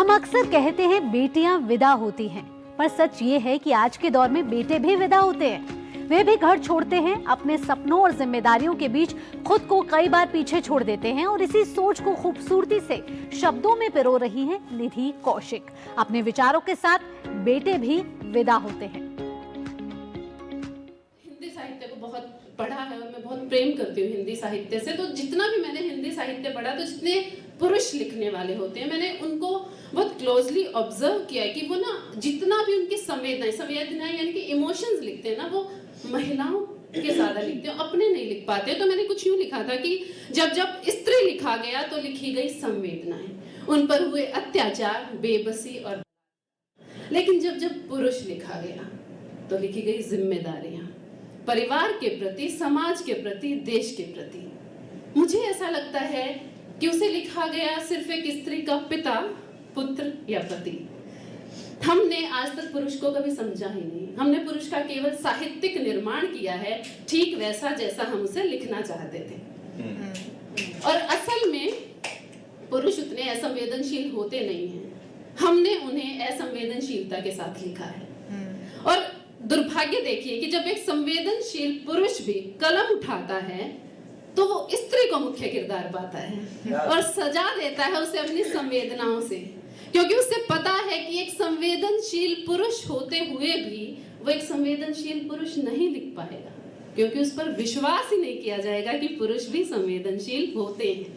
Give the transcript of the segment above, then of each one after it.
हम अक्सर कहते हैं बेटियां विदा होती हैं, पर सच ये है कि आज के दौर में बेटे भी विदा होते हैं। वे भी घर छोड़ते हैं, अपने सपनों और जिम्मेदारियों के बीच खुद को कई बार पीछे छोड़ देते हैं और इसी सोच को खूबसूरती से शब्दों में पिरो रही हैं निधि कौशिक। अपने विचारों के साथ बेटे भी विदा होते हैं। हिंदी साहित्य को बहुत पढ़ा है और मैं बहुत प्रेम करती हूँ हिंदी साहित्य से। तो जितना भी मैंने हिंदी साहित्य पढ़ा, तो जितने पुरुष लिखने वाले होते हैं, मैंने उनको बहुत क्लोजली ऑब्जर्व किया है कि वो ना जितना भी उनकी संवेदनाएं यानी कि इमोशंस लिखते हैं ना, वो महिलाओं के ज्यादा लिखते हैं, अपने नहीं लिख पाते। तो मैंने कुछ यूं लिखा था कि जब जब स्त्री लिखा गया तो लिखी गई संवेदनाएं, उन पर हुए अत्याचार, बेबसी और लेकिन जब जब पुरुष लिखा गया तो लिखी गई जिम्मेदारियां, परिवार के प्रति, समाज के प्रति, देश के प्रति। मुझे ऐसा लगता है कि उसे लिखा गया सिर्फ एक स्त्री का पिता, पुत्र या पति। हमने आज तक पुरुष को कभी समझा ही नहीं। हमने पुरुष का केवल साहित्यिक निर्माण किया है, ठीक वैसा जैसा हम उसे लिखना चाहते थे। और असल में पुरुष उतने असंवेदनशील होते नहीं हैं। हमने उन्हें असंवेदनशीलता के साथ लिखा है। और दुर्भाग्य देखिए कि जब एक संवेदनशील पुरुष भी कलम उठाता है तो वो स्त्री को मुख्य किरदार पाता है और सजा देता है उसे अपनी संवेदनाओं से, क्योंकि उसे पता है कि एक संवेदनशील पुरुष होते हुए भी वो एक संवेदनशील पुरुष नहीं लिख पाएगा, क्योंकि उस पर विश्वास ही नहीं किया जाएगा कि पुरुष भी संवेदनशील होते हैं।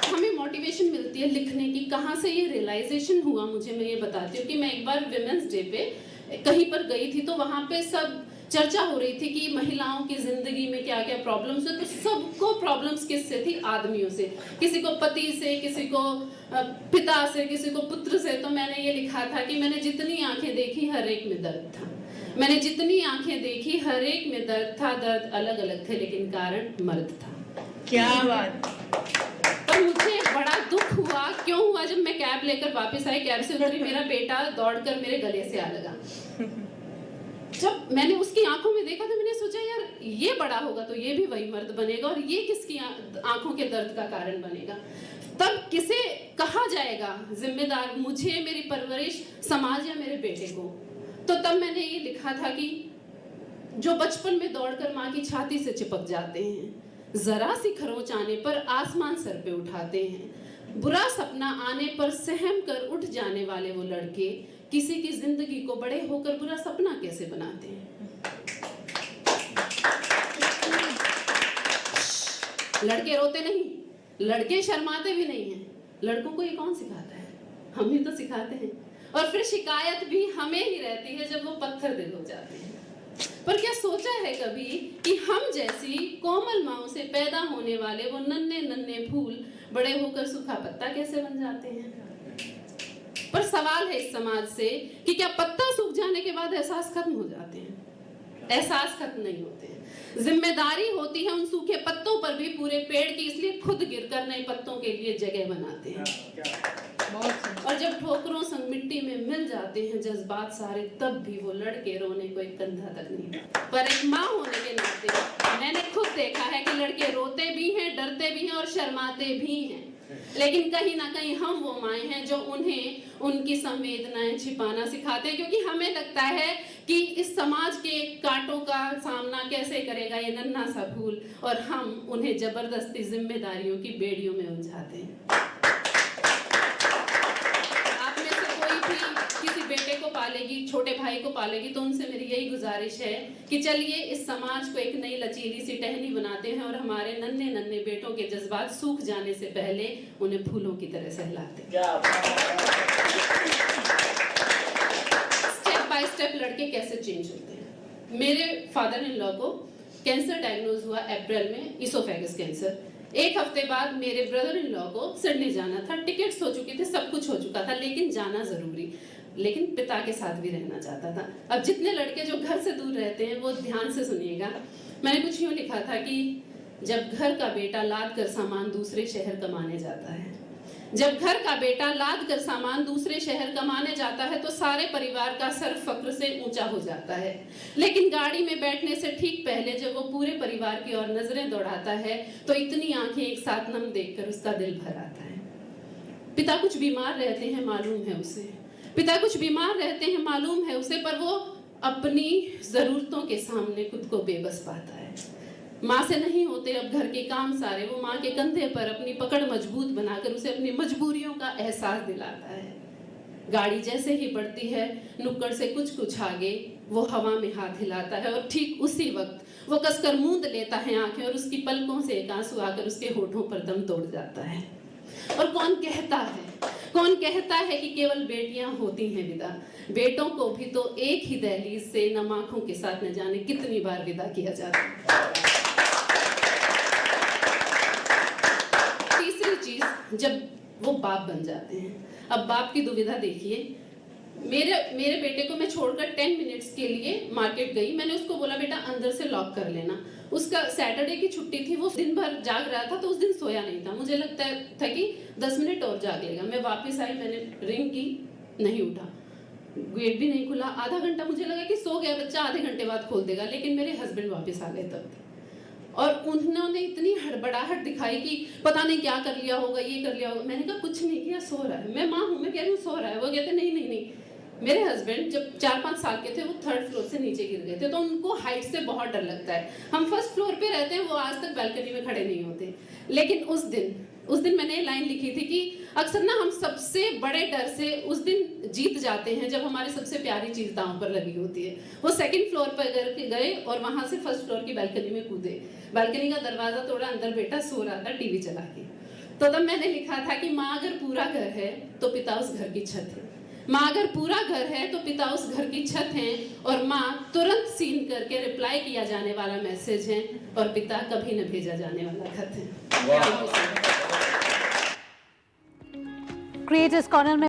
हमें मोटिवेशन मिलती है लिखने की। कहाँ से ये रियलाइजेशन हुआ मुझे, मैं ये बताती हूँ कि मैं एक बार विमेंस डे पे कहीं पर गई थी, तो वहां पे सब चर्चा हो रही थी कि महिलाओं की जिंदगी में क्या क्या प्रॉब्लम्स है। तो सबको प्रॉब्लम्स किससे थी? आदमियों से। किसी को पति से, किसी को पिता से, किसी को पुत्र से। तो मैंने ये लिखा था कि मैंने जितनी आंखें देखी हर एक में दर्द था। मैंने जितनी आंखें देखी हर एक में दर्द था। दर्द अलग अलग थे लेकिन कारण मर्द था। क्या बात। तो मुझे बड़ा दुख हुआ। क्यों हुआ? जब मैं कैब लेकर वापस आई, कैब से उतरी, मेरा बेटा दौड़कर मेरे गले से आ लगा। जब मैंने उसकी आंखों में देखा तो मैंने सोचा यार ये बड़ा होगा तो ये भी वही मर्द बनेगा और ये किसकी आंखों के दर्द का कारण बनेगा। तब किसे कहा जाएगा जिम्मेदार? मुझे, मेरी परवरिश, समाज या मेरे बेटे को? तो तब मैंने ये लिखा था कि जो बचपन में दौड़कर माँ की छाती से चिपक जाते हैं, जरा सी खरोंच आने पर आसमान सर पे उठाते हैं, बुरा सपना आने पर सहम कर उठ जाने वाले वो लड़के किसी की जिंदगी को बड़े होकर बुरा सपना कैसे बनाते हैं। लड़के रोते नहीं, लड़के शर्माते भी नहीं हैं। लड़कों को ये कौन सिखाता है? हम ही तो सिखाते हैं। और फिर शिकायत भी हमें ही रहती है जब वो पत्थर दिल हो जाते हैं। पर क्या सोचा है कभी कि हम जैसी कोमल माओं से पैदा होने वाले वो नन्हे नन्हे फूल बड़े होकर सूखा पत्ता कैसे बन जाते हैं? पर सवाल है इस समाज से कि क्या पत्ता सूख जाने के बाद एहसास खत्म हो जाते हैं? एहसास खत्म नहीं होते हैं। जिम्मेदारी होती है उन सूखे पत्तों पर भी पूरे पेड़ की, इसलिए खुद गिरकर नए पत्तों के लिए जगह बनाते हैं। और जब ठोकरों संग मिट्टी में मिल जाते हैं जज्बात सारे, तब भी वो लड़के रोने को एक कंधा तक नहीं। पर एक माँ होने के नाते मैंने खुद देखा है कि लड़के रोते भी हैं, डरते भी हैं और शर्माते भी हैं। लेकिन कहीं ना कहीं हम वो माएँ हैं जो उन्हें उनकी संवेदनाएं छिपाना सिखाते हैं, क्योंकि हमें लगता है कि इस समाज के कांटों का सामना कैसे करेगा ये नन्हा सा फूल, और हम उन्हें जबरदस्ती जिम्मेदारियों की बेड़ियों में उलझाते हैं। आप में से कोई भी किसी बेटे को पालेगी, छोटे भाई को पालेगी, तो उनसे मेरी यही गुजारिश है कि चलिए इस समाज को एक नई लचीली सी टहनी बनाते हैं और हमारे नन्हे नन्हे बेटों के जज्बात सूख जाने से पहले उन्हें फूलों की तरह सहलाते हैं। स्टेप बाय स्टेप लड़के कैसे चेंज होते हैं। मेरे फादर इन लॉ को कैंसर डायग्नोज हुआ अप्रैल में, इसोफेगस कैंसर। एक हफ्ते बाद मेरे ब्रदर इन लॉ को सिडनी जाना था। टिकट्स हो चुकी थी, सब कुछ हो चुका था, लेकिन जाना जरूरी। लेकिन पिता के साथ भी रहना चाहता था। अब जितने लड़के जो घर से दूर रहते हैं वो ध्यान से सुनिएगा। मैंने कुछ यूँ लिखा था कि जब घर का बेटा लाद कर सामान दूसरे शहर कमाने जाता है, जब घर का बेटा लाद कर सामान दूसरे शहर कमाने जाता है तो सारे परिवार का सर फक्र से ऊंचा हो जाता है, लेकिन गाड़ी में बैठने से ठीक पहले जब वो पूरे परिवार की ओर नजरें दौड़ाता है तो इतनी आंखें एक साथ नम देखकर उसका दिल भर आता है। पिता कुछ बीमार रहते हैं मालूम है उसे, पिता कुछ बीमार रहते हैं मालूम है उसे, पर वो अपनी जरूरतों के सामने खुद को बेबस पाता है। माँ से नहीं होते अब घर के काम सारे, वो माँ के कंधे पर अपनी पकड़ मजबूत बनाकर उसे अपनी मजबूरियों का एहसास दिलाता है। गाड़ी जैसे ही बढ़ती है नुक्कड़ से कुछ आगे वो हवा में हाथ हिलाता है और ठीक उसी वक्त वो कसकर मूंद लेता है आंखें और उसकी पलकों से एक आंसू आकर उसके होठों पर दम तोड़ जाता है। और कौन कहता है कि केवल बेटियां होती हैं विदा? बेटों को भी तो एक ही दहलीज से नम आंखों के साथ न जाने कितनी बार विदा किया जाता है। तीसरी चीज, जब वो बाप बन जाते हैं, अब बाप की दुविधा देखिए। मेरे बेटे को मैं छोड़कर 10 मिनट्स के लिए मार्केट गई। मैंने उसको बोला बेटा अंदर से लॉक कर लेना। उसका सैटरडे की छुट्टी थी, वो दिन भर जाग रहा था तो उस दिन सोया नहीं था। मुझे लगता था कि 10 मिनट और जाग लेगा। मैं वापस आई, मैंने रिंग की, नहीं उठा, गेट भी नहीं खुला। आधा घंटा मुझे लगा कि सो गया बच्चा, आधे घंटे बाद खोल देगा, लेकिन मेरे हस्बैंड वापस आ गए तब। और उन्होंने इतनी हड़बड़ाहट दिखाई कि पता नहीं क्या कर लिया होगा, ये कर लिया होगा। मैंने कहा कुछ नहीं किया, सो रहा है। मैं माँ हूँ, मैं कह रही हूँ सो रहा है। वो कहते नहीं। मेरे हस्बैंड जब 4-5 साल के थे वो 3rd फ्लोर से नीचे गिर गए थे, तो उनको हाइट से बहुत डर लगता है। हम 1st फ्लोर पे रहते हैं, वो आज तक बालकनी में खड़े नहीं होते। लेकिन उस दिन मैंने लाइन लिखी थी कि अक्सर ना हम सबसे बड़े डर से उस दिन जीत जाते हैं जब हमारी सबसे प्यारी चीज दांव पर लगी होती है। वो 2nd फ्लोर पर गए और वहां से 1st फ्लोर की बालकनी में कूदे। बालकनी का दरवाजा तोड़ा, अंदर बेटा सो रहा था टीवी चला के। तो तब मैंने लिखा था कि माँ अगर पूरा घर है तो पिता उस घर की छत है, माँ अगर पूरा घर है तो पिता उस घर की छत है, और माँ तुरंत सीन करके रिप्लाई किया जाने वाला मैसेज है, और पिता कभी न भेजा जाने वाला खत है। क्रिएटर्स कॉर्नर में